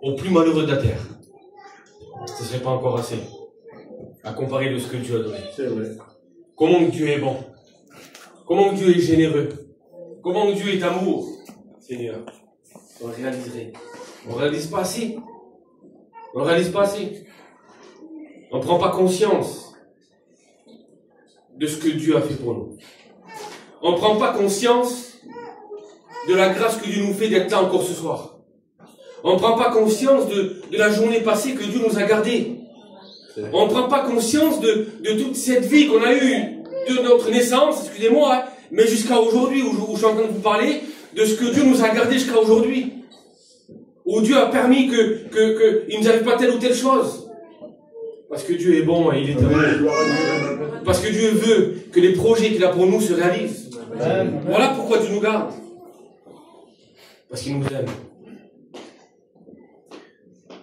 aux plus malheureux de la terre, ce ne serait pas encore assez à comparer de ce que Dieu a donné. C'est vrai. Comment Dieu est bon, comment Dieu est généreux, comment Dieu est amour, Seigneur. On le réaliserait. On ne réalise pas assez. On ne réalise pas assez. On ne prend pas conscience de ce que Dieu a fait pour nous. On ne prend pas conscience de la grâce que Dieu nous fait d'être là encore ce soir. On ne prend pas conscience de la journée passée que Dieu nous a gardée. On ne prend pas conscience de toute cette vie qu'on a eue de notre naissance, excusez-moi, hein, mais jusqu'à aujourd'hui, où je suis en train de vous parler, de ce que Dieu nous a gardé jusqu'à aujourd'hui. Où Dieu a permis qu'il nous arrive pas telle ou telle chose. Parce que Dieu est bon et il est heureux. Parce que Dieu veut que les projets qu'il a pour nous se réalisent. Voilà pourquoi Dieu nous garde. Parce qu'il nous aime.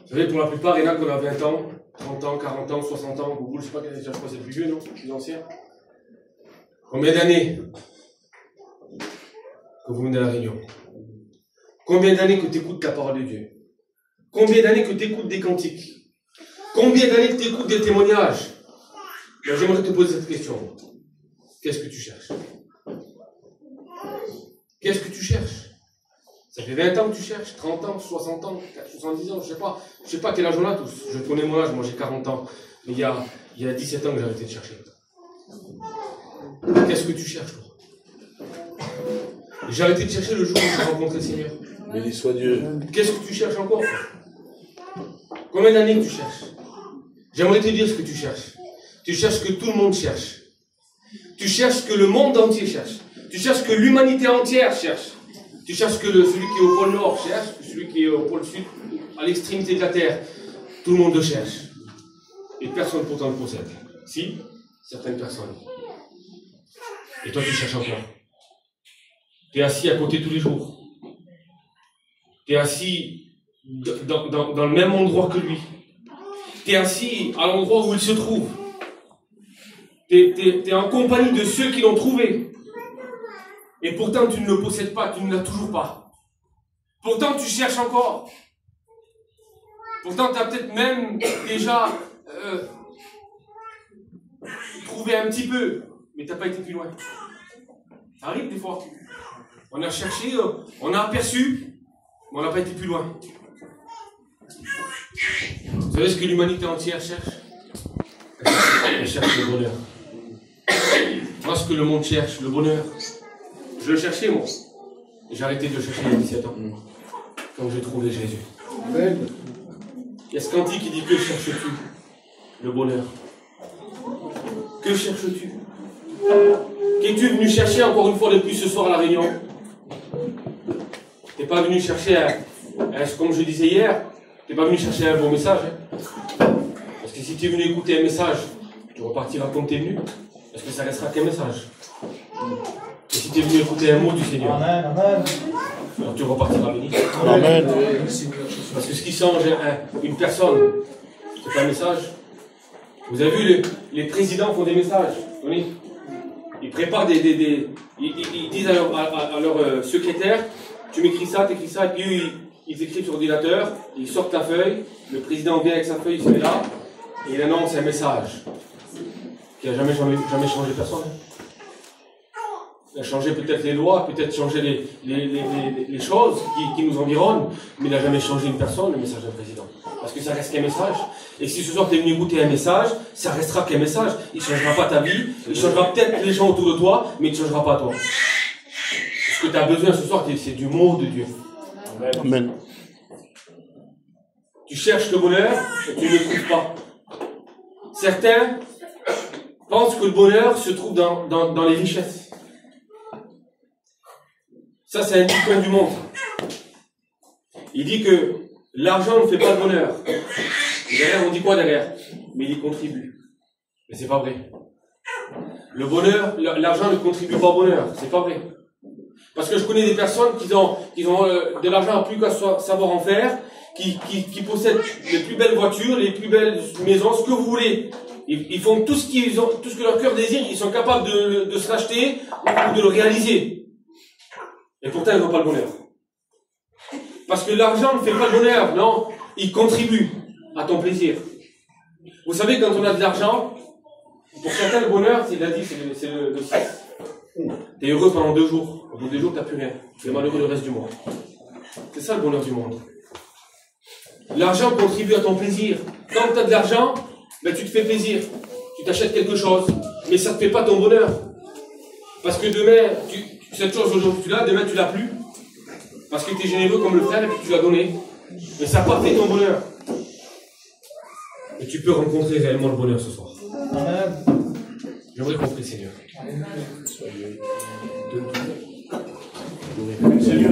Vous savez, pour la plupart, il y en a qu'on a 20 ans, 30 ans, 40 ans, 60 ans, Google, je ne sais pas, je crois que c'est plus vieux, non? Plus ancien. Combien d'années que vous venez à la réunion? Combien d'années que tu écoutes la parole de Dieu? Combien d'années que tu écoutes des cantiques? Combien d'années que tu écoutes des témoignages? Ben, j'aimerais te poser cette question. Qu'est-ce que tu cherches? Qu'est-ce que tu cherches? Ça fait 20 ans que tu cherches, 30 ans, 60 ans, 70 ans, je sais pas quel âge on a tous. Je connais mon âge, moi j'ai 40 ans. Mais il y a 17 ans que j'ai arrêté de chercher. Qu'est-ce que tu cherches, toi? J'ai arrêté de chercher le jour où j'ai rencontré le Seigneur. Béni soit Dieu. Qu'est-ce que tu cherches encore? Combien d'années que tu cherches? J'aimerais te dire ce que tu cherches. Tu cherches ce que tout le monde cherche. Tu cherches ce que le monde entier cherche. Tu cherches ce que l'humanité entière cherche. Tu cherches ce que celui qui est au pôle Nord cherche, celui qui est au pôle Sud, à l'extrémité de la Terre. Tout le monde le cherche. Et personne pourtant le possède. Si, certaines personnes. Et toi, tu cherches encore. Tu es assis à côté tous les jours. Tu es assis dans le même endroit que lui. Tu es assis à l'endroit où il se trouve. Tu es en compagnie de ceux qui l'ont trouvé. Et pourtant, tu ne le possèdes pas, tu ne l'as toujours pas. Pourtant, tu cherches encore. Pourtant, tu as peut-être même déjà trouvé un petit peu, mais tu n'as pas été plus loin. Ça arrive des fois. On a cherché, on a aperçu, mais on n'a pas été plus loin. Vous savez ce que l'humanité entière cherche? Elle cherche le bonheur. Moi, ce que le monde cherche, le bonheur. Je le cherchais, moi. J'ai arrêté de le chercher il y a 17 ans. Quand j'ai trouvé Jésus. Amen. Il y a ce cantique qui dit: que cherches-tu? Le bonheur. Que cherches-tu? Qu'es-tu venu chercher encore une fois depuis ce soir à la réunion? Tu n'es pas venu chercher comme je disais hier, tu n'es pas venu chercher un bon message. Hein? Parce que si tu es venu écouter un message, tu repartiras comme tu es venu. Parce que ça restera qu'un message. Et si tu es venu écouter un mot du Seigneur, amen, amen, alors tu repartiras béni. Amen. Parce que ce qui change une personne, c'est pas un message. Vous avez vu, les présidents font des messages. Oui. Ils préparent ils disent à leur secrétaire: tu m'écris ça, t'écris ça, et puis ils écrivent sur l'ordinateur, ils sortent la feuille, le président vient avec sa feuille, il se met là, et il annonce un message qui n'a jamais changé personne. Il a changé peut-être les lois, peut-être changé les choses qui nous environnent, mais il n'a jamais changé une personne, le message d'un président. Parce que ça reste qu'un message. Et si ce soir tu es venu écouter un message, ça restera qu'un message. Il ne changera pas ta vie, il changera peut-être les gens autour de toi, mais il ne changera pas toi. Ce que tu as besoin ce soir, c'est du mot de Dieu. Amen. Tu cherches le bonheur et tu ne le trouves pas. Certains pensent que le bonheur se trouve dans les richesses. Ça, c'est un dicton du monde. Il dit que l'argent ne fait pas le bonheur. Et derrière, on dit quoi derrière? Mais il y contribue. Mais c'est pas vrai. Le bonheur, l'argent ne contribue pas au bonheur. C'est pas vrai. Parce que je connais des personnes qui ont de l'argent à plus qu'à savoir en faire, qui possèdent les plus belles voitures, les plus belles maisons, ce que vous voulez. Ils font tout ce que leur cœur désire, ils sont capables de se l'acheter ou de le réaliser. Et pourtant, ils n'ont pas le bonheur. Parce que l'argent ne fait pas le bonheur, non. il contribue à ton plaisir. Vous savez, quand on a de l'argent, pour certains, le bonheur, il a dit, c'est le 6. T'es heureux pendant 2 jours. Au bout de 2 jours, t'as plus rien. Tu es malheureux le reste du mois. C'est ça le bonheur du monde. L'argent contribue à ton plaisir. Quand tu as de l'argent, ben, tu te fais plaisir. Tu t'achètes quelque chose. Mais ça ne te fait pas ton bonheur. Parce que demain, cette chose aujourd'hui tu l'as, demain tu l'as plus. Parce que tu es généreux comme le frère et puis tu l'as donné. Mais ça n'a pas fait ton bonheur. Et tu peux rencontrer réellement le bonheur ce soir. J'aimerais qu'on prie, Seigneur. Seigneur,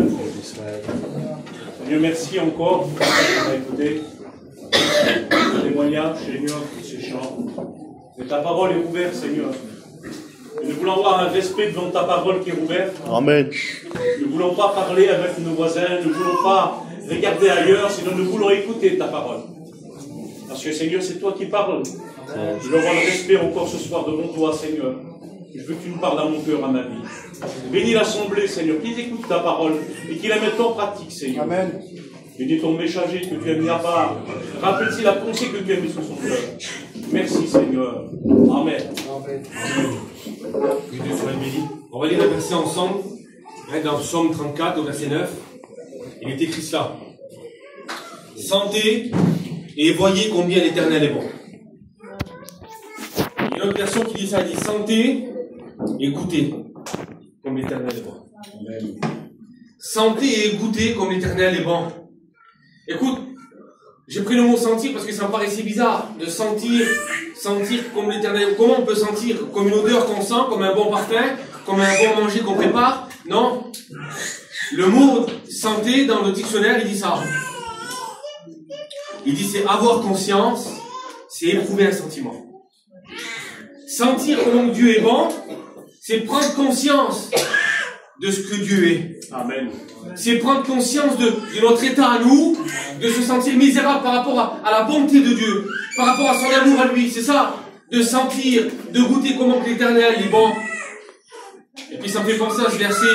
merci encore pour ce qu'on a écouté. Le témoignage, Seigneur, de ces chants. Mais ta parole est ouverte, Seigneur. Et nous voulons avoir un respect devant ta parole qui est ouverte. Amen. Nous ne voulons pas parler avec nos voisins, nous ne voulons pas regarder ailleurs, sinon nous voulons écouter ta parole. Parce que Seigneur, c'est toi qui parles. Je veux avoir le respect encore ce soir devant toi, Seigneur. Je veux que tu me parles à mon cœur, à ma vie. Bénis l'assemblée, Seigneur, qu'ils écoutent ta parole et qu'ils la mettent en pratique, Seigneur. Amen. Bénis ton messager que tu as mis à part. Rappelle-t-il la pensée que tu as mise sur son cœur. Merci, Seigneur. Amen. Amen. Que Dieu soit béni. On va lire le verset ensemble. Dans Psaume 34, au verset 9. Il est écrit cela. Sentez et voyez combien l'Éternel est bon. Il y a une autre version qui dit ça, il dit sentez et goûtez comme l'Éternel est bon. Amen. Sentez et goûtez comme l'Éternel est bon. Écoute, j'ai pris le mot sentir parce que ça me paraissait bizarre de sentir comme l'Éternel. Comment on peut sentir? Comme une odeur qu'on sent, comme un bon parfum, comme un bon manger qu'on prépare? Non. Le mot santé dans le dictionnaire, il dit ça. Il dit c'est avoir conscience, c'est éprouver un sentiment. Sentir comment Dieu est bon, c'est prendre conscience de ce que Dieu est. Amen. C'est prendre conscience de notre état à nous, de se sentir misérable par rapport à la bonté de Dieu, par rapport à son amour à lui. C'est ça, de sentir, de goûter comment l'Éternel est bon. Et puis ça me fait penser à ce verset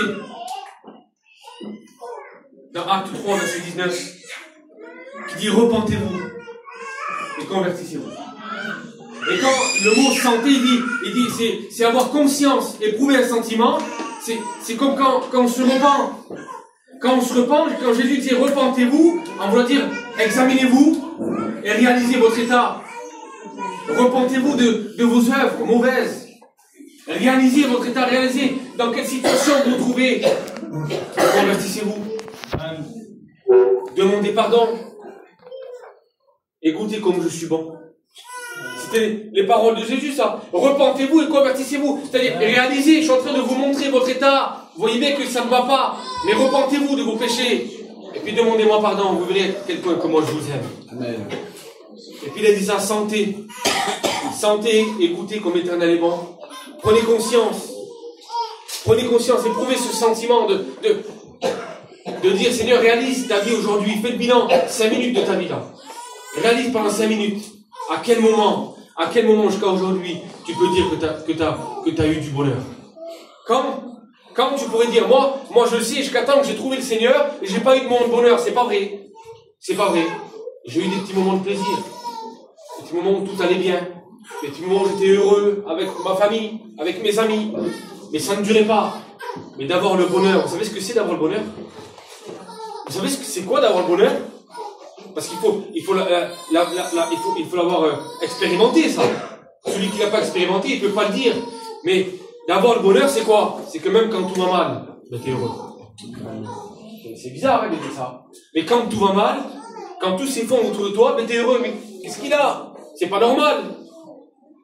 dans Acte 3, verset 19, qui dit repentez-vous et convertissez-vous. Et quand le mot santé, il dit c'est avoir conscience, éprouver un sentiment, c'est comme quand on se repent. Quand on se repent, quand Jésus dit repentez-vous, on veut dire examinez-vous et réalisez votre état. Repentez-vous de vos œuvres mauvaises. Réalisez votre état, réalisez dans quelle situation vous vous trouvez. Convertissez-vous. Demandez pardon. Écoutez comme je suis bon. C'était les paroles de Jésus, ça. Repentez-vous et convertissez-vous. C'est-à-dire, réalisez, je suis en train de vous montrer votre état. Vous voyez bien que ça ne va pas. Mais repentez-vous de vos péchés. Et puis demandez-moi pardon. Vous verrez à quel point que moi je vous aime. Amen. Et puis il a dit ça, sentez. Sentez, écoutez comme l'Éternel est bon. Prenez conscience. Prenez conscience. Éprouvez ce sentiment de dire, Seigneur, réalise ta vie aujourd'hui. Fais le bilan. 5 minutes de ta vie là. Réalise pendant 5 minutes. À quel moment jusqu'à aujourd'hui, tu peux dire que t'as eu du bonheur? Quand tu pourrais dire, moi je le sais, jusqu'à temps que j'ai trouvé le Seigneur, et j'ai pas eu de moment de bonheur, c'est pas vrai. C'est pas vrai. J'ai eu des petits moments de plaisir. Des petits moments où tout allait bien. Des petits moments où j'étais heureux avec ma famille, avec mes amis. Mais ça ne durait pas. Mais d'avoir le bonheur, vous savez ce que c'est d'avoir le bonheur? Vous savez ce que c'est quoi d'avoir le bonheur? Parce qu'il faut l'avoir expérimenté, ça. Celui qui l'a pas expérimenté, il peut pas le dire. Mais d'avoir le bonheur, c'est quoi? C'est que même quand tout va mal, ben t'es heureux. C'est bizarre, hein, de dire ça. Mais quand tout va mal, quand tout s'effondre autour de toi, ben t'es heureux. Mais qu'est-ce qu'il a? C'est pas normal.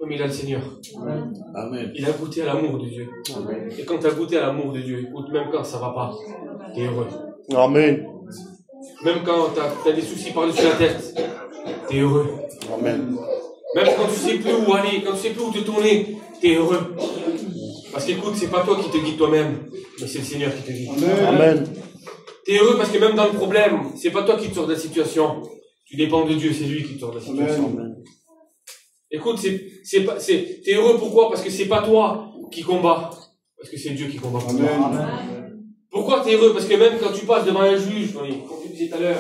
Mais il a le Seigneur. Amen. Il a goûté à l'amour de Dieu. Amen. Et quand tu as goûté à l'amour de Dieu, écoute, même quand ça va pas, t'es heureux. Amen. Même quand tu as des soucis par-dessus la tête, tu es heureux. Amen. Même quand tu sais plus où aller, quand tu sais plus où te tourner, tu es heureux. Parce qu'écoute, c'est pas toi qui te guides toi-même, mais c'est le Seigneur qui te guide. Amen. Tu es heureux parce que même dans le problème, c'est pas toi qui te sors de la situation. Tu dépends de Dieu, c'est lui qui te sort de la situation. Amen. Écoute, t'es heureux pourquoi? Parce que c'est pas toi qui combats, parce que c'est Dieu qui combat pour toi. Amen. Pourquoi tu es heureux? Parce que même quand tu passes devant un juge, comme tu disais tout à l'heure,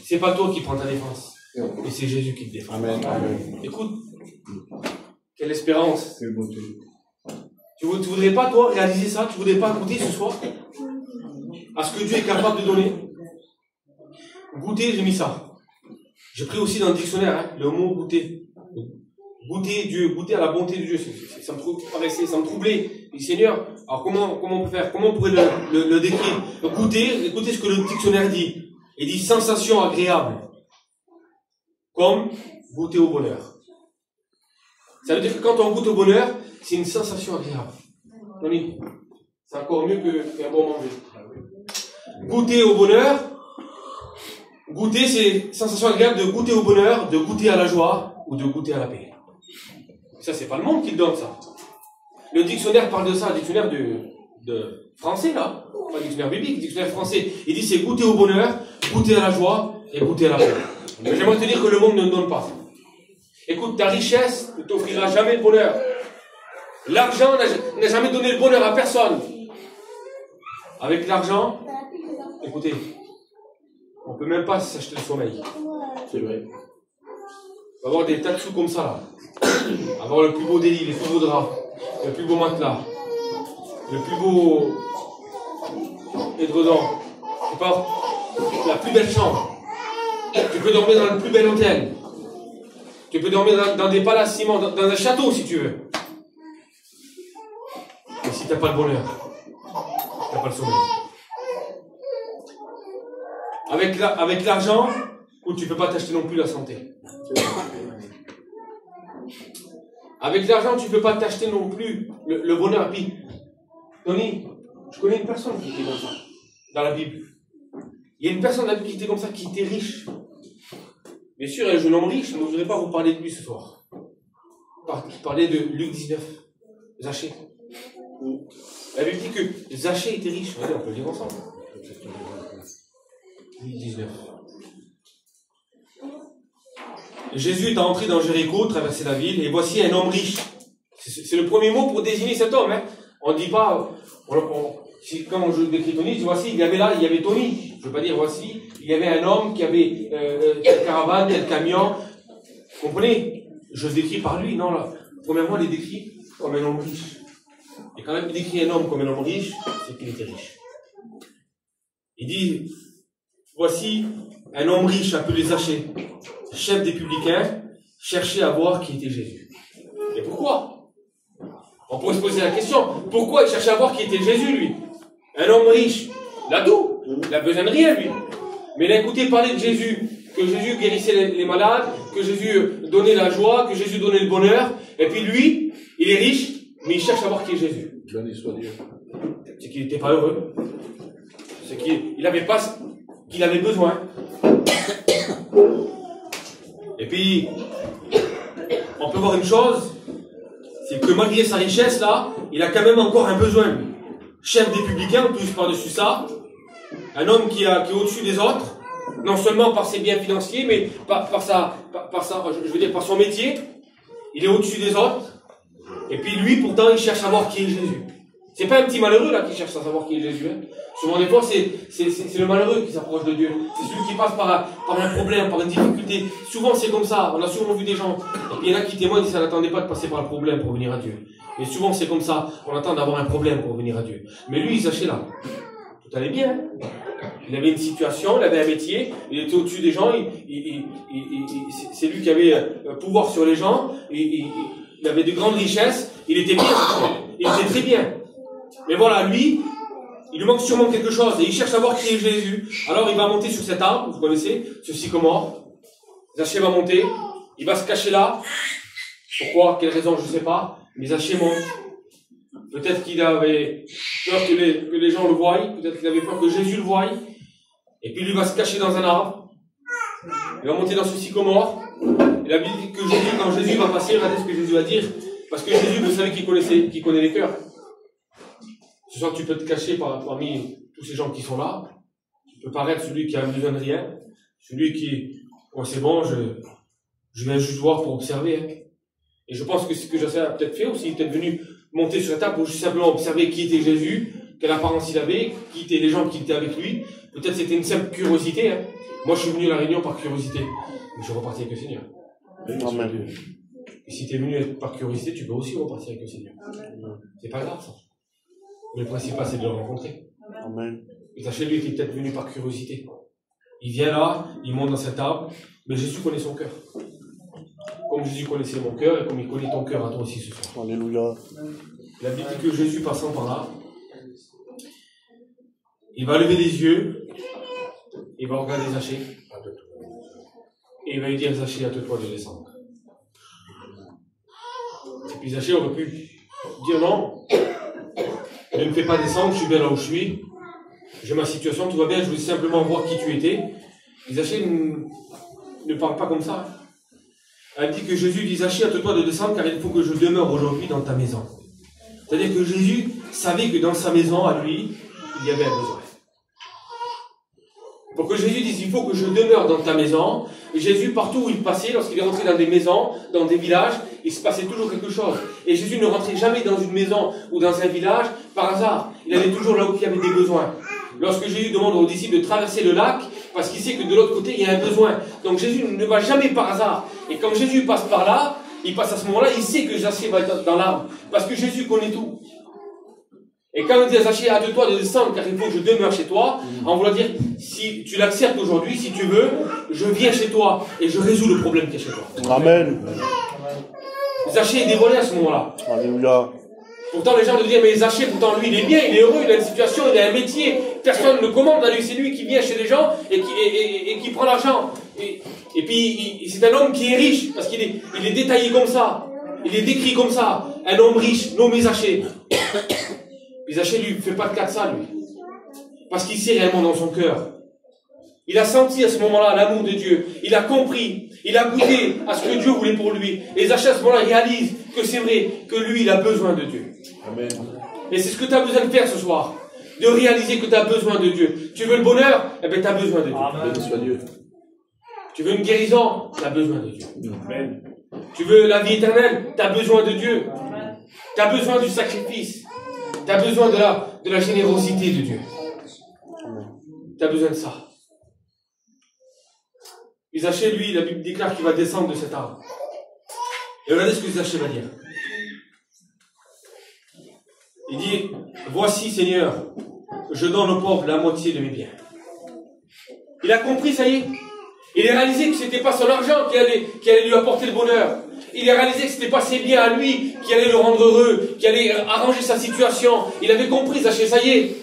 c'est pas toi qui prends ta défense, mais c'est Jésus qui te défend. Amen. Amen. Écoute, quelle espérance. Quelle beauté. Tu voudrais pas, toi, réaliser ça? Tu voudrais pas goûter ce soir à ce que Dieu est capable de donner? Goûter, j'ai mis ça. J'ai pris aussi dans le dictionnaire hein, le mot goûter. Goûter Dieu, goûter à la bonté de Dieu. Ça me troublait. Et Seigneur, alors comment on peut faire? Comment on pourrait le décrire? Goûter, écoutez ce que le dictionnaire dit. Il dit sensation agréable. Comme goûter au bonheur. Ça veut dire que quand on goûte au bonheur, c'est une sensation agréable. Tony, c'est encore mieux qu'un bon manger. Goûter au bonheur, goûter, c'est sensation agréable de goûter au bonheur, de goûter à la joie ou de goûter à la paix. Ça, c'est pas le monde qui le donne, ça. Le dictionnaire parle de ça, le dictionnaire de français, là. Pas le dictionnaire biblique, le dictionnaire français. Il dit c'est goûter au bonheur, goûter à la joie et goûter à la paix. Mais j'aimerais te dire que le monde ne donne pas ça. Écoute, ta richesse ne t'offrira jamais le bonheur. L'argent n'a jamais donné le bonheur à personne. Avec l'argent, écoutez, on ne peut même pas s'acheter le sommeil. C'est vrai. On va avoir des tas de sous comme ça, là. Avoir le plus beau délit, les plus beaux draps, le plus beau matelas, le plus beau édredon, la plus belle chambre. Tu peux dormir dans le plus bel hôtel. Tu peux dormir dans des palaces ciment, dans un château si tu veux. Mais si tu n'as pas le bonheur, tu n'as pas le sommeil. Avec l'argent, tu ne peux pas t'acheter non plus la santé. Avec l'argent, tu ne peux pas t'acheter non plus le bonheur. Puis, Tony, je connais une personne qui était comme ça, dans la Bible. Il y a une personne dans la Bible qui était comme ça, qui était riche. Bien sûr, un jeune homme riche, mais je ne voudrais pas vous parler de lui ce soir. Je parlais de Luc 19, Zachée. La Bible dit que Zachée était riche. Allez, on peut le dire ensemble. Luc 19. Jésus est entré dans Jéricho, traversé la ville, et voici un homme riche. C'est le premier mot pour désigner cet homme. Hein. On ne dit pas, quand je décris Tony, voici, il y avait Tony. Je ne veux pas dire voici, il y avait un homme qui avait telle caravane, tel camion. Vous comprenez? Je le décris par lui. Non, là. Premièrement, il est décrit comme un homme riche. Et quand il décrit un homme comme un homme riche, c'est qu'il était riche. Il dit, voici un homme riche appelé Zachée, chef des publicains, cherchait à voir qui était Jésus. Et pourquoi? On pourrait se poser la question, pourquoi il cherchait à voir qui était Jésus, lui? Un homme riche, il a tout, il n'a besoin de rien, lui. Mais il a écouté parler de Jésus, que Jésus guérissait les malades, que Jésus donnait la joie, que Jésus donnait le bonheur, et puis lui, il est riche, mais il cherche à voir qui est Jésus. Béni soit Dieu. C'est qu'il n'était pas heureux. C'est qu'il n'avait pas ce qu'il avait besoin. Et puis, on peut voir une chose, c'est que malgré sa richesse, là, il a quand même encore un besoin, lui. Chef des publicains, plus par-dessus ça, un homme qui est au-dessus des autres, non seulement par ses biens financiers, mais par son métier, il est au-dessus des autres, et puis lui, pourtant, il cherche à savoir qui est Jésus. C'est pas un petit malheureux, là, qui cherche à savoir qui est Jésus, hein. Souvent, des fois, c'est le malheureux qui s'approche de Dieu. C'est celui qui passe par un problème, par une difficulté. Souvent, c'est comme ça. On a souvent vu des gens. Et puis, il y en a qui témoignent, ils ne s'attendaient pas de passer par le problème pour venir à Dieu. Mais souvent, c'est comme ça. On attend d'avoir un problème pour venir à Dieu. Mais lui, il s'achait là. Tout allait bien. Il avait une situation, il avait un métier, il était au-dessus des gens, c'est lui qui avait pouvoir sur les gens, il avait de grandes richesses, il était bien, il était très bien. Mais voilà, lui, il lui manque sûrement quelque chose et il cherche à voir qui est Jésus. Alors il va monter sur cet arbre, vous connaissez, ce sycomore. Zachée va monter, il va se cacher là. Pourquoi? Quelle raison? Je ne sais pas. Mais Zachée monte. Peut-être qu'il avait peur que les gens le voient, peut-être qu'il avait peur que Jésus le voie. Et puis lui va se cacher dans un arbre. Il va monter dans ce sycomore. Et la Bible dit que quand Jésus va passer, regardez ce que Jésus va dire. Parce que Jésus, vous savez qu'il connaît les cœurs. Ce soir, tu peux te cacher parmi tous ces gens qui sont là. Tu peux paraître celui qui a besoin de rien. Celui qui, oh, c'est bon, je viens juste voir pour observer. Hein. Et je pense que ce que Jacques a peut-être fait aussi, il est peut-être venu monter sur la table pour juste simplement observer qui était Jésus, quelle apparence il avait, qui étaient les gens qui étaient avec lui. Peut-être c'était une simple curiosité. Hein. Moi, je suis venu à la réunion par curiosité. Mais je suis reparti avec le Seigneur. Amen. Et si tu es venu par curiosité, tu peux aussi repartir avec le Seigneur. C'est pas grave, ça. Mais le principal, c'est de le rencontrer. Amen. Et Zachée, lui, était peut-être venu par curiosité. Il vient là, il monte dans cette table, mais Jésus connaît son cœur. Comme Jésus connaissait mon cœur, et comme il connaît ton cœur à toi aussi ce soir. Alléluia. La Bible dit que Jésus, passant par là, il va lever les yeux, il va regarder Zachée, et il va lui dire, Zachée, hâte-toi de descendre. Et puis Zachée aurait pu dire non, ne me fais pas descendre, je suis bien là où je suis, j'ai ma situation, tout va bien, je voulais simplement voir qui tu étais. Et Zachée ne parle pas comme ça. Elle dit que Jésus dit, Zachée, hâte-toi de descendre, car il faut que je demeure aujourd'hui dans ta maison. C'est-à-dire que Jésus savait que dans sa maison, à lui, il y avait un besoin. Pour que Jésus dise, il faut que je demeure dans ta maison, Jésus, partout où il passait, lorsqu'il est rentré dans des maisons, dans des villages, il se passait toujours quelque chose. Et Jésus ne rentrait jamais dans une maison ou dans un village par hasard. Il allait toujours là où il y avait des besoins. Lorsque Jésus demande aux disciples de traverser le lac, parce qu'il sait que de l'autre côté, il y a un besoin. Donc Jésus ne va jamais par hasard. Et quand Jésus passe par là, il passe à ce moment-là, il sait que Zachée va être dans l'arbre. Parce que Jésus connaît tout. Et quand on dit à Zachée, hâte-toi de descendre, car il faut que je demeure chez toi, en voulant dire, si tu l'acceptes aujourd'hui, si tu veux, je viens chez toi et je résous le problème qui est chez toi. Amen. Zachée est dévoilé à ce moment-là. Alléluia. Pourtant, les gens nous disent, mais Zachée, pourtant, lui, il est bien, il est heureux, il a une situation, il a un métier, personne ne le commande à lui, c'est lui qui vient chez les gens et qui prend l'argent. Et puis, c'est un homme qui est riche, parce qu'il est détaillé comme ça, il est décrit comme ça, un homme riche, nommé Zachée. Puis Zachée lui fait pas de cas de ça, lui. Parce qu'il sait réellement dans son cœur. Il a senti à ce moment-là l'amour de Dieu. Il a compris. Il a goûté à ce que Dieu voulait pour lui. Et Zachée à ce moment-là réalise que c'est vrai, que lui, il a besoin de Dieu. Amen. Et c'est ce que tu as besoin de faire ce soir. De réaliser que tu as besoin de Dieu. Tu veux le bonheur? Eh bien, tu as besoin de Dieu. Amen. Soit Dieu. Tu veux une guérison? Tu as besoin de Dieu. Amen. Tu veux la vie éternelle? Tu as besoin de Dieu. Tu as besoin du sacrifice. Tu as besoin de la générosité de Dieu. Tu as besoin de ça. Et Zachée, lui, la Bible déclare qu'il va descendre de cet arbre. Et regardez ce que Zachée va dire. Il dit, voici, Seigneur, je donne aux pauvres la moitié de mes biens. Il a compris, ça y est. Il a réalisé que ce n'était pas son argent qui allait lui apporter le bonheur. Il a réalisé que ce n'était pas ses biens à lui qui allaient le rendre heureux, qui allaient arranger sa situation. Il avait compris, Zachée, ça y est.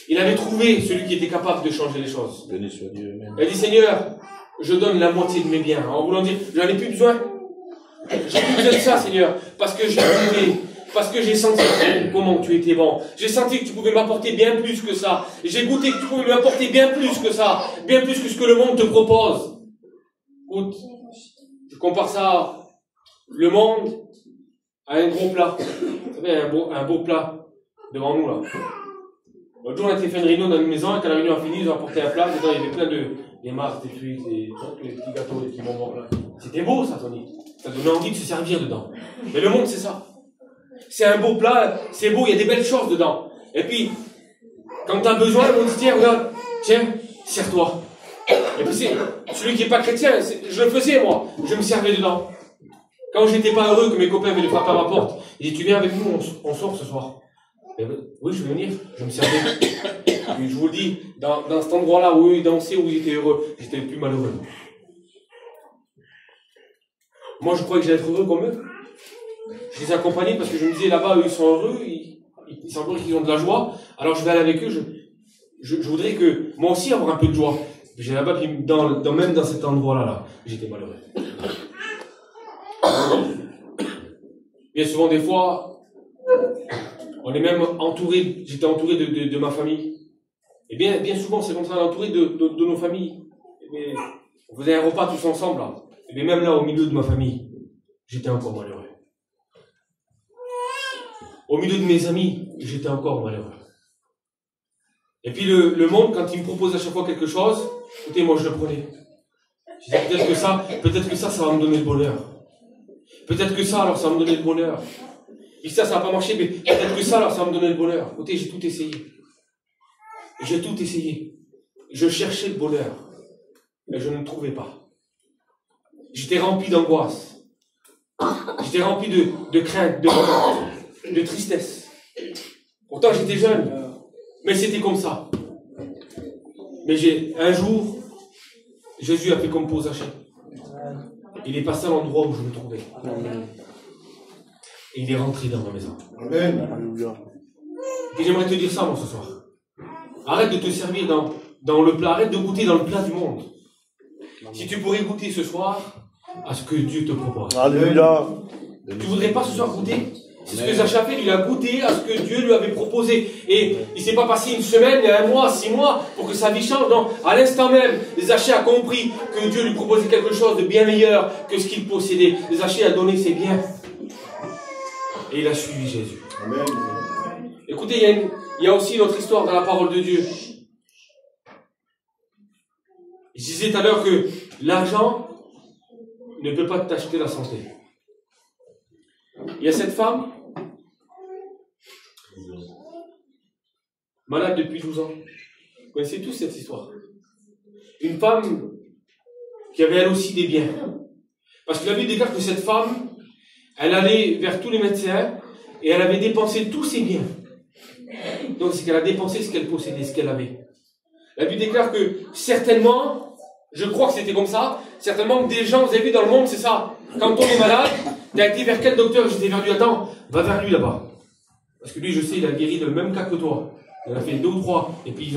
Il avait trouvé celui qui était capable de changer les choses. Béni soit Dieu. Amen. Il a dit, Seigneur, je donne la moitié de mes biens. En voulant dire, j'en ai plus besoin. J'ai plus besoin de ça, Seigneur. Parce que j'ai trouvé, parce que j'ai senti comment tu étais bon. J'ai senti que tu pouvais m'apporter bien plus que ça. J'ai goûté que tu pouvais m'apporter bien plus que ça. Bien plus que ce que le monde te propose. Écoute, je compare ça, le monde, à un gros plat. Vous savez, un beau plat devant nous, là. L'autre jour, on a été fait une réunion dans une maison, et quand la réunion a fini, ils ont apporté un plat, dedans, il y avait plein des marques, des fruits, des petits gâteaux, des petits bonbons, là. C'était beau, ça, Tony. Ça donnait envie de se servir dedans. Mais le monde, c'est ça. C'est un beau plat, c'est beau, il y a des belles choses dedans. Et puis, quand tu as besoin, on dit, tiens, regarde, tiens, sers-toi. Et puis celui qui n'est pas chrétien, je le faisais moi, je me servais dedans. Quand j'étais pas heureux que mes copains venaient frapper à ma porte, ils disaient, tu viens avec nous, on sort ce soir. Et oui, je vais venir, je me servais. Et je vous le dis, dans cet endroit-là où eux ils dansaient, où ils étaient heureux, j'étais le plus malheureux. Moi je croyais que j'allais être heureux comme eux. Je les accompagnais parce que je me disais, là-bas, eux ils sont heureux, ils semblent qu'ils ont de la joie, alors je vais aller avec eux, je voudrais que moi aussi avoir un peu de joie. J'ai là-bas, puis même dans cet endroit-là, j'étais malheureux. Bien souvent, des fois, on est même entouré, j'étais entouré de ma famille. Et bien souvent, c'est comme ça, on est entouré de nos familles. Et on faisait un repas tous ensemble, là. Et bien même là, au milieu de ma famille, j'étais encore malheureux. Au milieu de mes amis, j'étais encore malheureux. Et puis le monde, quand il me propose à chaque fois quelque chose, écoutez, moi je le prenais. Je disais, peut-être que ça va me donner le bonheur. Peut-être que ça, alors ça va me donner le bonheur. Et ça va pas marcher, mais peut-être que ça, alors ça va me donner le bonheur. Écoutez, j'ai tout essayé. J'ai tout essayé. je cherchais le bonheur, mais je ne le trouvais pas. J'étais rempli d'angoisse. J'étais rempli de crainte, de tristesse. Pourtant, j'étais jeune, mais c'était comme ça. Mais un jour, Jésus a fait comme pour Zachée. Il est passé à l'endroit où je me trouvais. Et il est rentré dans ma maison. Amen. Et j'aimerais te dire ça, moi, ce soir. Arrête de te servir dans le plat. Arrête de goûter dans le plat du monde. Si tu pourrais goûter ce soir à ce que Dieu te propose. Alléluia. Tu voudrais pas ce soir goûter? C'est ce que Zachée a fait. Il a goûté à ce que Dieu lui avait proposé. Et il ne s'est pas passé une semaine, un mois, 6 mois pour que sa vie change. Non, à l'instant même, Zachée a compris que Dieu lui proposait quelque chose de bien meilleur que ce qu'il possédait. Zachée a donné ses biens. Et il a suivi Jésus. Amen. Écoutez, il y a aussi notre histoire dans la parole de Dieu. Je disais tout à l'heure que l'argent ne peut pas t'acheter la santé. Il y a cette femme, malade depuis 12 ans. Vous connaissez tous cette histoire. Une femme qui avait elle aussi des biens. Parce que la Bible déclare que cette femme, elle allait vers tous les médecins et elle avait dépensé tous ses biens. Donc c'est qu'elle a dépensé ce qu'elle possédait, ce qu'elle avait. La Bible déclare que certainement, je crois que c'était comme ça, certainement que des gens, vous avez vu dans le monde, c'est ça. Quand on est malade, tu as été vers quel docteur? J'étais vers lui, attends, va vers lui là-bas. Parce que lui, je sais, il a guéri le même cas que toi. Il en a fait 2 ou 3, et puis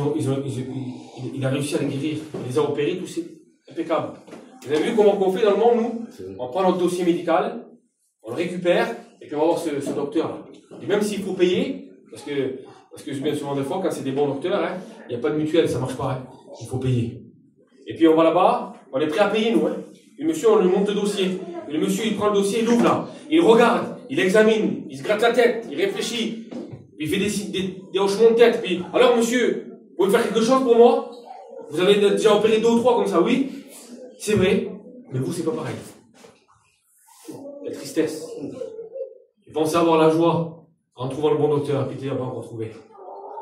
il a réussi à les guérir. Il les a opérés, tous, c'est impeccable. Vous avez vu comment on fait dans le monde, nous? On prend notre dossier médical, on le récupère, et puis on va voir ce docteur-là. Et même s'il faut payer, parce que bien souvent des fois, quand c'est des bons docteurs, hein, il n'y a pas de mutuelle, ça ne marche pas. Hein. Il faut payer. Et puis on va là-bas, on est prêt à payer, nous. Hein. Et le monsieur, on lui monte le dossier. Et le monsieur, il prend le dossier, il ouvre là. Il regarde, il examine, il se gratte la tête, il réfléchit. Il fait des hochements de tête. Puis, alors monsieur, vous pouvez faire quelque chose pour moi? Vous avez déjà opéré 2 ou 3 comme ça, oui? C'est vrai, mais vous, c'est pas pareil. La tristesse. Tu pensais avoir la joie en trouvant le bon docteur, et puis tu n'as pas encore trouvé.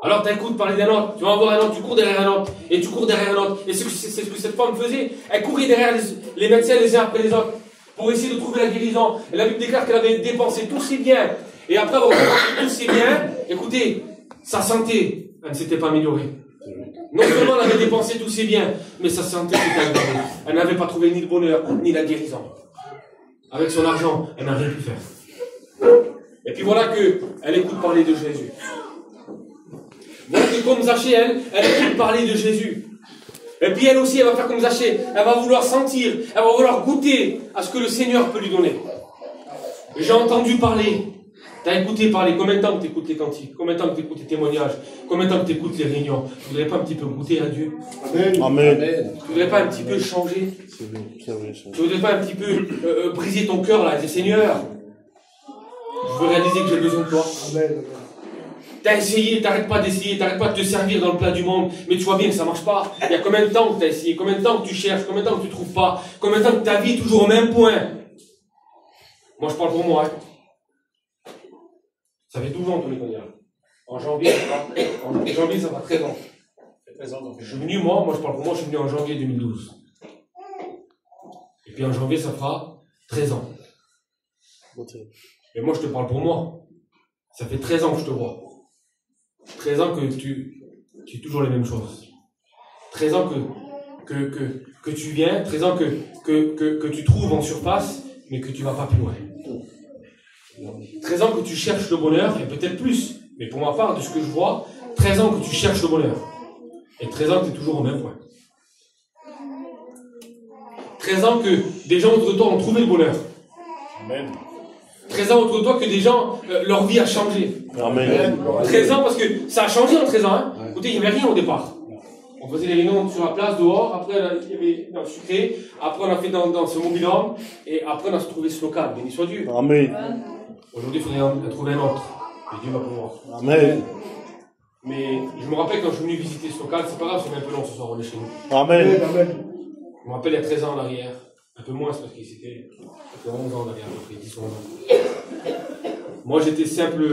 Alors tu écoutes parler d'un autre, tu vas en voir un autre, tu cours derrière un autre, et tu cours derrière un autre. Et c'est ce que cette femme faisait. Elle courait derrière les médecins les uns après les autres, pour essayer de trouver la guérison. Et la Bible déclare qu'elle avait dépensé tous ses biens. Et après avoir dépensé tous ses biens, écoutez, sa santé, elle ne s'était pas améliorée. Non seulement elle avait dépensé tous ses biens, mais sa santé s'était améliorée. Elle n'avait pas trouvé ni le bonheur, ni la guérison. Avec son argent, elle n'a rien pu faire. Et puis voilà qu'elle écoute parler de Jésus. Voilà que comme Zachée, elle écoute parler de Jésus. Et puis elle aussi, elle va faire comme Zachée. Elle va vouloir sentir, elle va vouloir goûter à ce que le Seigneur peut lui donner. J'ai entendu parler. Tu as écouté parler. Combien de temps que tu écoutes les cantiques? Combien de temps que tu écoutes les témoignages? Combien de temps que tu écoutes les réunions? Tu ne voudrais pas un petit peu goûter à Dieu? Amen. Amen. Tu ne voudrais pas un petit peu changer? C'est vrai, ça. Tu ne voudrais pas un petit peu briser ton cœur là et dire Seigneur, je veux réaliser que j'ai besoin de toi. Amen. T'as essayé, t'arrêtes pas d'essayer, t'arrêtes pas de te servir dans le plat du monde, mais tu vois bien que ça marche pas. Il y a combien de temps que t'as essayé, combien de temps que tu cherches, combien de temps que tu trouves pas, combien de temps que ta vie est toujours au même point. Moi je parle pour moi. Hein. Ça fait 12 ans qu'on est connus. En janvier, ça va 13 ans. Je suis venu, moi je parle pour moi, je suis venu en janvier 2012. Et puis en janvier, ça fera 13 ans. Mais moi je te parle pour moi. Ça fait 13 ans que je te vois. 13 ans que tu es toujours les mêmes choses. 13 ans que tu viens, 13 ans que tu trouves en surface, mais que tu ne vas pas plus loin. 13 ans que tu cherches le bonheur, et peut-être plus, mais pour ma part, de ce que je vois, 13 ans que tu cherches le bonheur. Et 13 ans que tu es toujours au même point. 13 ans que des gens autour de toi ont trouvé le bonheur. Amen. 13 ans autour de toi que des gens, leur vie a changé. Amen. 13 ans parce que ça a changé en 13 ans. Hein. Écoutez, il n'y avait rien au départ. On faisait les réunions sur la place, dehors, après il y avait dans le sucré, après on a fait dans ce mobil-homme, et après on a trouvé ce local. Béni soit Dieu. Amen. Aujourd'hui, il faudrait en trouver un autre. Et Dieu va pouvoir. Amen. Mais je me rappelle quand je suis venu visiter ce local, c'est pas grave, c'est un peu long ce soir, on est chez nous. Amen. Je me rappelle il y a 13 ans en arrière, un peu moins, c'est parce qu'il c'était 11 ans en arrière, à peu près 10 ou 11 ans. Moi j'étais simple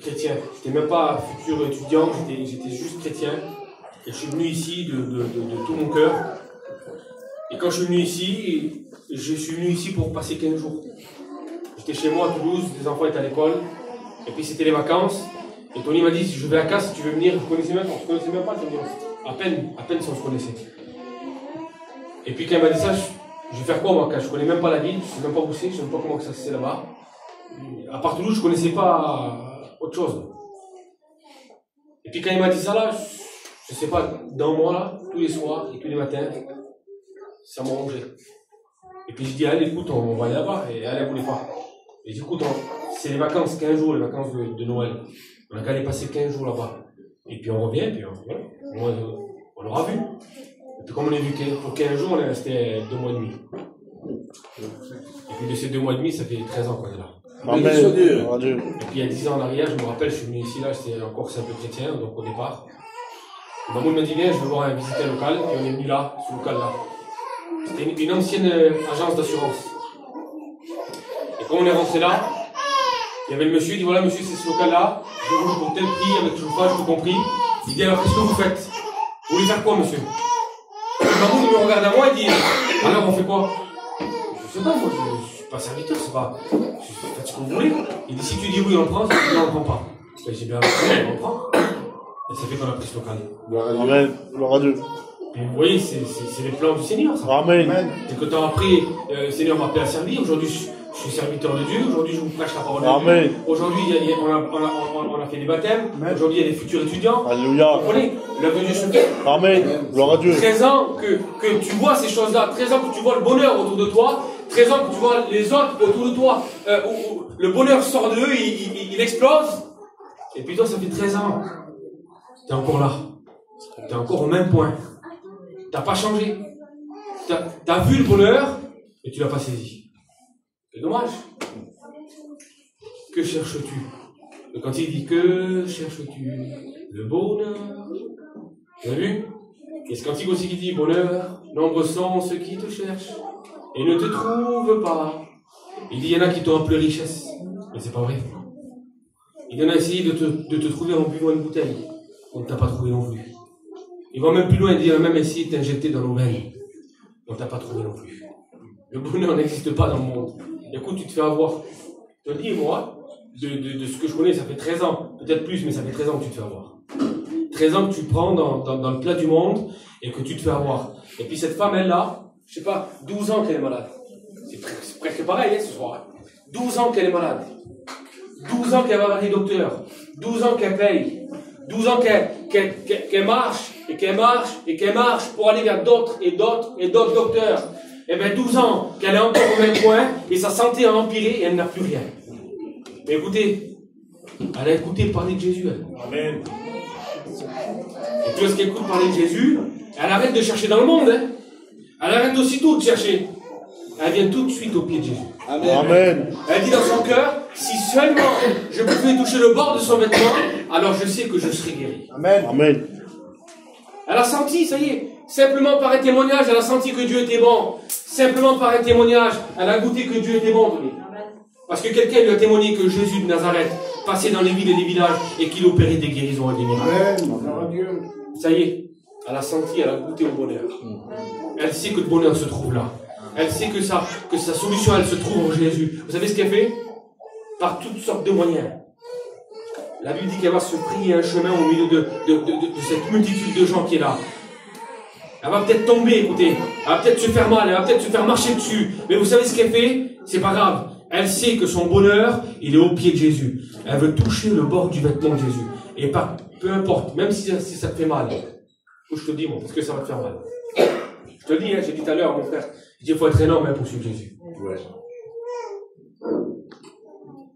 chrétien, j'étais même pas futur étudiant, j'étais juste chrétien. Et je suis venu ici de tout mon cœur. Et quand je suis venu ici, je suis venu ici pour passer 15 jours. J'étais chez moi à Toulouse, les enfants étaient à l'école. Et puis c'était les vacances. Et Tony m'a dit, si je vais à Casse, si tu veux venir, on ne se connaissait même pas, à peine si on se connaissait. Et puis quand il m'a dit ça, je vais faire quoi moi, je ne connais même pas la ville, je ne sais même pas où c'est, je ne sais même pas comment ça se fait là-bas. À part Toulouse, je ne connaissais pas autre chose. Et puis quand il m'a dit ça là, je ne sais pas, dans moi là, tous les soirs et tous les matins, ça m'a rongé. Et puis je dis, allez, écoute, on va aller là-bas. Et elle ne voulait pas. Et du coup, c'est les vacances, 15 jours, les vacances de Noël. On a qu'à aller passer 15 jours là-bas. Et puis on revient, et puis voilà, on l'aura vu. Et puis comme on est vu pour 15 jours, on est resté 2 mois et demi. Et puis de ces 2 mois et demi, ça fait 13 ans qu'on est là. Amen. Et puis il y a 10 ans en arrière, je me rappelle, je suis venu ici, là, j'étais encore simple chrétien, donc au départ. Mamoun m'a dit, viens, je veux voir visiter un local, et on est venu là, ce local-là. C'était une ancienne agence d'assurance. Et quand on est rentré là, il y avait le monsieur, il dit, voilà monsieur, c'est ce local-là, je vous pour tel prix, avec chauffage, tout compris. Il dit, alors qu'est-ce que vous faites? Vous voulez faire quoi, monsieur? Mamoun, il me regarde à moi, il dit, alors on fait quoi? Je sais pas, moi, je suis pas serviteur, c'est pas. Faites ce que vous voulez. Il dit, si tu dis oui, on prend, si tu dis non, on prend pas. J'ai bien compris, on prend. Et ça fait qu'on a pris ce local. Amen. Gloire à Dieu. Et vous voyez, c'est les plans du Seigneur, ça. Amen. Et que temps après, le Seigneur m'a appelé à servir. Aujourd'hui, je suis serviteur de Dieu. Aujourd'hui, je vous prêche la parole de Amen. Dieu. Aujourd'hui, on a fait des baptêmes. Aujourd'hui, il y a des futurs étudiants. Alléluia. Vous comprenez? L'œuvre de Dieu se fait. Amen. Gloire à Dieu. 13 ans que tu vois ces choses-là, 13 ans que tu vois le bonheur autour de toi, 13 ans que tu vois les autres autour de toi, où le bonheur sort de eux, il explose. Et puis toi, ça fait 13 ans. Tu es encore là. Tu es encore au même point. Tu n'as pas changé. Tu as vu le bonheur, mais tu ne l'as pas saisi. C'est dommage. Que cherches-tu? Et quand il dit que cherches-tu? Le bonheur. Tu as vu? Et ce cantique aussi qui dit bonheur, nombreux sont ceux qui te cherchent et ne te trouvent pas. Il dit il y en a qui t'ont appelé richesse, mais c'est pas vrai. Il y en a essayé de te trouver en buvant une bouteille, on ne t'a pas trouvé non plus. Il va même plus loin, il dit même essayé de t'injecter dans nos veines, on ne t'a pas trouvé non plus. Le bonheur n'existe pas dans le monde. Écoute, tu te fais avoir. Je te dis, moi, de ce que je connais, ça fait 13 ans, peut-être plus, mais ça fait 13 ans que tu te fais avoir. 13 ans que tu prends dans le plat du monde et que tu te fais avoir. Et puis cette femme, elle là, je sais pas, 12 ans qu'elle est malade. C'est presque pareil, hein, ce soir. 12 ans qu'elle est malade. 12 ans qu'elle va voir les docteurs. 12 ans qu'elle paye. 12 ans qu'elle marche, et qu'elle marche, et qu'elle marche pour aller vers d'autres et d'autres et d'autres docteurs. Et bien 12 ans qu'elle est encore au même point, et sa santé a empiré, et elle n'a plus rien. Mais écoutez, elle a écouté parler de Jésus. Elle. Amen. Et puis lorsqu'elle écoute parler de Jésus, elle arrête de chercher dans le monde. Hein. Elle arrête aussitôt de chercher. Elle vient tout de suite au pied de Jésus. Amen. Amen. Elle dit dans son cœur, si seulement je pouvais toucher le bord de son vêtement, alors je sais que je serai guéri. Amen. Amen. Elle a senti, ça y est, simplement par un témoignage, elle a senti que Dieu était bon. Simplement par un témoignage, elle a goûté que Dieu était bon. Parce que quelqu'un lui a témoigné que Jésus de Nazareth passait dans les villes et les villages et qu'il opérait des guérisons et des miracles. Amen. Ça y est, elle a senti, elle a goûté au bonheur. Elle sait que le bonheur se trouve là. Elle sait que sa solution, elle se trouve en Jésus. Vous savez ce qu'elle fait? Par toutes sortes de moyens. La Bible dit qu'elle va se frayer un chemin au milieu de cette multitude de gens qui est là. Elle va peut-être tomber, écoutez. Elle va peut-être se faire mal, elle va peut-être se faire marcher dessus. Mais vous savez ce qu'elle fait? C'est pas grave. Elle sait que son bonheur, il est au pied de Jésus. Elle veut toucher le bord du vêtement de Jésus. Et pas, peu importe, même si ça te fait mal. Je te dis, moi, parce que ça va te faire mal. Je te le dis, hein, j'ai dit tout à l'heure, mon frère, je dis, il faut être énorme hein, pour suivre Jésus. Ouais.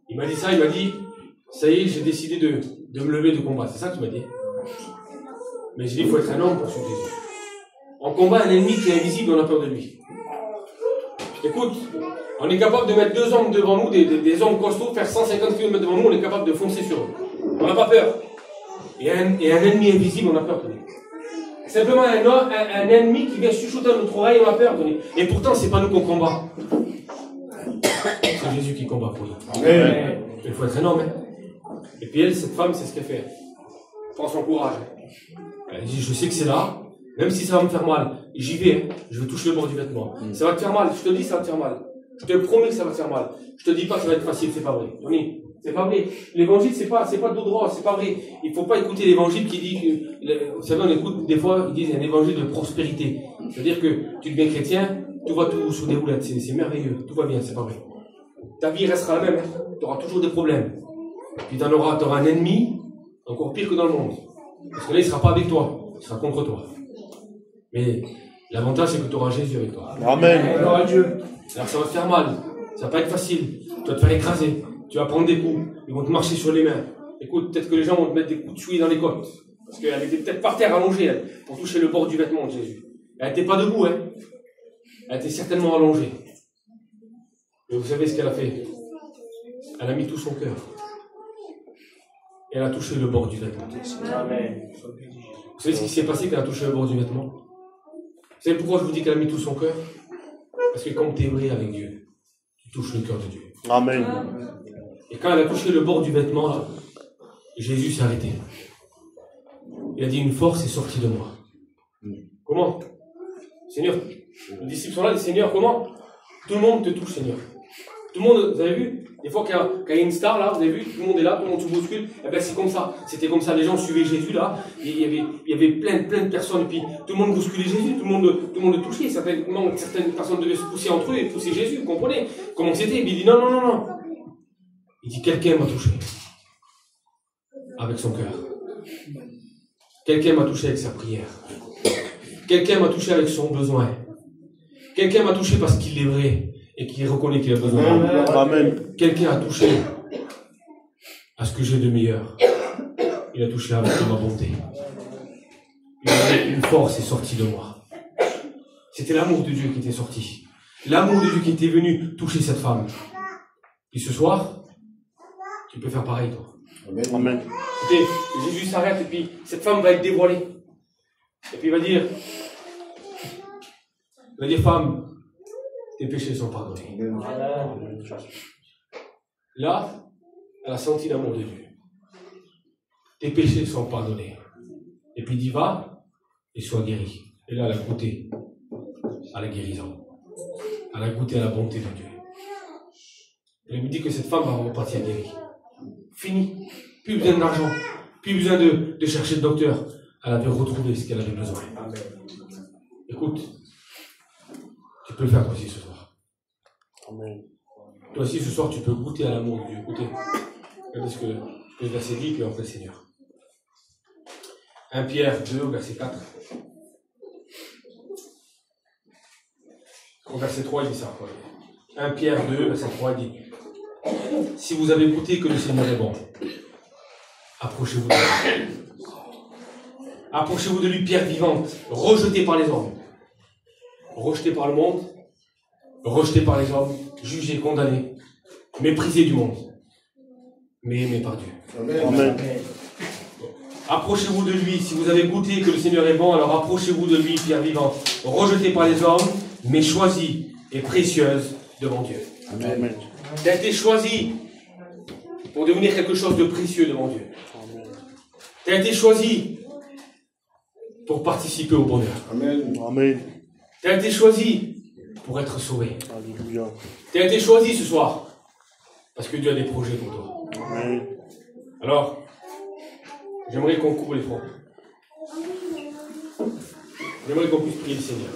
Il m'a dit ça, il m'a dit, ça y est, j'ai décidé de me lever de combat. C'est ça que tu m'as dit. Mais j'ai dit, il faut être un homme pour suivre Jésus. On combat un ennemi qui est invisible, on a peur de lui. Écoute, on est capable de mettre 2 hommes devant nous, des hommes costauds, faire 150 km devant nous, on est capable de foncer sur eux. On n'a pas peur. Et un ennemi invisible, on a peur de lui. Simplement un ennemi qui vient chuchoter à notre oreille, on a peur de lui. Et pourtant, c'est pas nous qu'on combat. C'est Jésus qui combat pour nous. Amen. Il faut être un homme. Hein. Et puis elle, cette femme, c'est ce qu'elle fait. Elle prend son courage. Elle dit, je sais que c'est là, même si ça va me faire mal, j'y vais, hein. Je vais toucher le bord du vêtement. Ça va te faire mal, je te le dis, ça va te faire mal. Je te promets que ça va te faire mal. Je te dis pas que ça va être facile, c'est pas vrai. Johnny, c'est pas vrai. L'évangile, c'est pas d'eau droit, c'est pas vrai. Il faut pas écouter l'évangile qui dit que, vous savez, on écoute des fois, ils disent un évangile de prospérité. C'est-à-dire que tu deviens chrétien, tout va tout sous des roulettes, c'est merveilleux, tout va bien, c'est pas vrai. Ta vie restera la même, hein. Tu auras toujours des problèmes. Puis tu auras un ennemi, encore pire que dans le monde. Parce que là, il sera pas avec toi, il sera contre toi. Mais l'avantage, c'est que tu auras Jésus avec toi. Amen. Gloire à Dieu. Alors ça va te faire mal, ça va pas être facile, tu vas te faire écraser, tu vas prendre des coups, ils vont te marcher sur les mains. Écoute, peut-être que les gens vont te mettre des coups de souliers dans les côtes. Parce qu'elle était peut-être par terre allongée, elle, pour toucher le bord du vêtement de Jésus. Elle n'était pas debout, hein. Elle était certainement allongée. Mais vous savez ce qu'elle a fait? Elle a mis tout son cœur. Et elle a touché le bord du vêtement. Amen. Vous savez ce qui s'est passé quand elle a touché le bord du vêtement? Vous savez pourquoi je vous dis qu'elle a mis tout son cœur? Parce que quand tu es vrai avec Dieu, tu touches le cœur de Dieu. Amen. Et quand elle a touché le bord du vêtement, là, Jésus s'est arrêté. Il a dit, une force est sortie de moi. Comment? Seigneur, les disciples sont là, les Seigneur, comment? Tout le monde te touche, Seigneur. Tout le monde, vous avez vu? Des fois, quand il y a une star, là, vous avez vu? Tout le monde est là, tout le monde se bouscule. Eh bien, c'est comme ça. C'était comme ça. Les gens suivaient Jésus, là. Et il y avait plein de personnes. Et puis, tout le monde bousculait Jésus. Tout le monde le touchait. Certaines personnes devaient se pousser entre eux et pousser Jésus. Vous comprenez? Comment c'était? Il dit, non. Il dit, quelqu'un m'a touché. Avec son cœur. Quelqu'un m'a touché avec sa prière. Quelqu'un m'a touché avec son besoin. Quelqu'un m'a touché parce qu'il est vrai et qu'il reconnaît qu'il a besoin. Amen. Quelqu'un a touché à ce que j'ai de meilleur. Il a touché avec ma bonté. Une force est sortie de moi. C'était l'amour de Dieu qui était sorti. L'amour de Dieu qui était venu toucher cette femme. Et ce soir, tu peux faire pareil, toi. Amen. Écoutez, Jésus s'arrête et puis cette femme va être dévoilée. Et puis il va dire, femme, tes péchés sont pardonnés. Là, elle a senti l'amour de Dieu. Tes péchés sont pardonnés. Et puis il dit, va et sois guéri. Et là, elle a goûté à la guérison. Elle a goûté à la bonté de Dieu. Et il me dit que cette femme va repartir guérie. Fini. Plus besoin d'argent. Plus besoin de chercher le docteur. Elle avait retrouvé ce qu'elle avait besoin. Écoute, tu peux le faire toi aussi ce soir. Amen. Toi aussi ce soir, tu peux goûter à l'amour de Dieu. Écoutez, regardez ce que le verset dit, puis on fait le Seigneur. 1 Pierre 2, verset 4. Au verset 3, il dit ça. 1 Pierre 2, verset 3, il dit, si vous avez goûté que le Seigneur est bon, approchez-vous de lui. Approchez-vous de lui, pierre vivante, rejetée par les hommes, rejetée par le monde, rejetée par les hommes, jugée, condamnée, méprisée du monde, mais aimée par Dieu. Amen. Approchez-vous de lui, si vous avez goûté que le Seigneur est bon, alors approchez-vous de lui, pierre vivante, rejetée par les hommes, mais choisie et précieuse devant Dieu. Amen. Tu as été choisi pour devenir quelque chose de précieux devant Dieu. Tu as été choisi pour participer au bonheur. Amen. Tu as été choisi pour être sauvé. Alléluia. Tu as été choisi ce soir parce que Dieu a des projets pour toi. Amen. Alors, j'aimerais qu'on couvre les fronts. J'aimerais qu'on puisse prier le Seigneur.